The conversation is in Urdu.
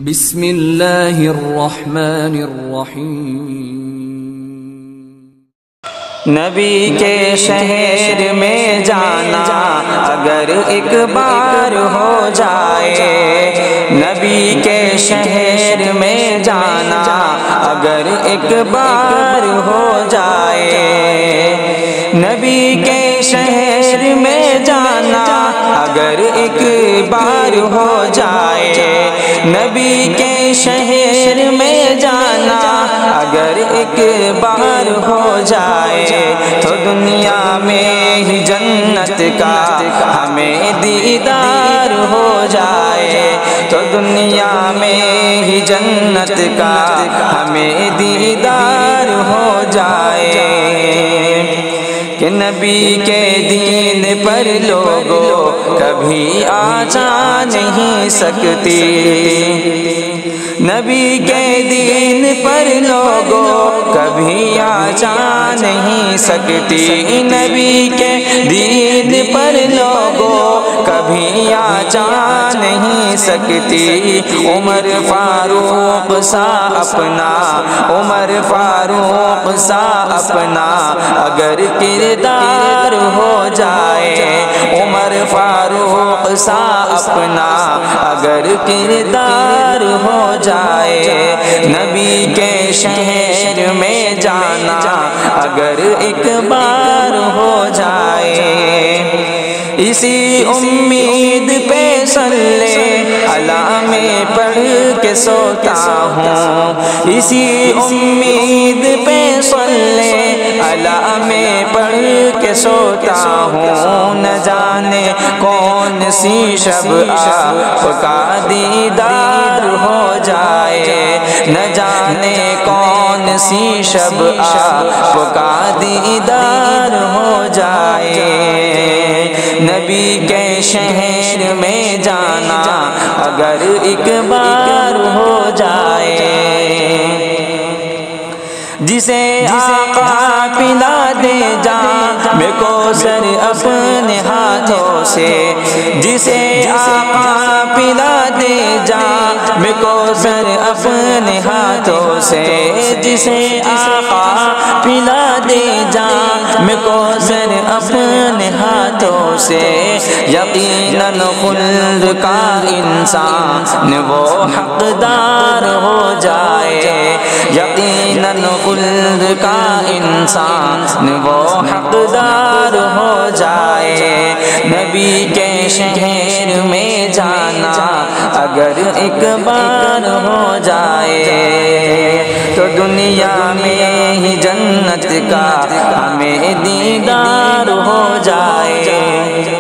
بسم اللہ الرحمن الرحیم۔ نبی کے شہر میں جانا اگر ایک بار ہو جائے، نبی کے شہر میں جانا اگر ایک بار ہو جائے، نبی کے شہر میں جانا اگر ایک بار ہو جائے، نبی کے شہر میں جانا اگر ایک بار ہو جائے، تو دنیا میں ہی جنت کا ہمیں دیدار ہو جائے، تو دنیا میں ہی جنت کا ہمیں دیدار ہو جائے، کہ نبی کے دین پر لوگوں کبھی آ جا نہیں سکتی، نبی کے دین پر لوگوں کبھی آ جا نہیں سکتی، نبی کے دین پر لوگوں کبھی آ جا نہیں سکتی۔ عمر فاروق سا اپنا، عمر فاروق سا اپنا اگر کردار ہو جائے، عمر فاروق سا اپنا اگر کردار ہو جائے، نبی کے شہر میں جانا اگر ایک بار ہو جائے، اسی امید پہ صلی علی میں پڑھ کے سوتا ہوں، اسی امید پہ صلی علی میں پڑھ کے سوتا ہوں، نہ جانے کون سی شب آپ کا دیدار ہو جائے، نہ جانے کون سی شب آپ کا دیدار ہو جائے، نبی کے شہر میں جانا اگر ایک بار ہو جائے، جسے آقا پلا دے جام کوثر اپنے ہاتھوں سے، جسے آقا پلا دے جام کوثر اپنے ہاتھوں سے، جسے آقا پلا دے جام کوثر اپنے ہاتھوں سے، یقیناً خلد کا انسان وہ حقدار ہو جائے، یقیناً خلد کا انسان وہ حقدار ہو جائے، نبی کے شہر میں جانا اگر ایک بار ہو جائے، تو دنیا میں ہی جنت کا ہمیں دیدار ہو جائے۔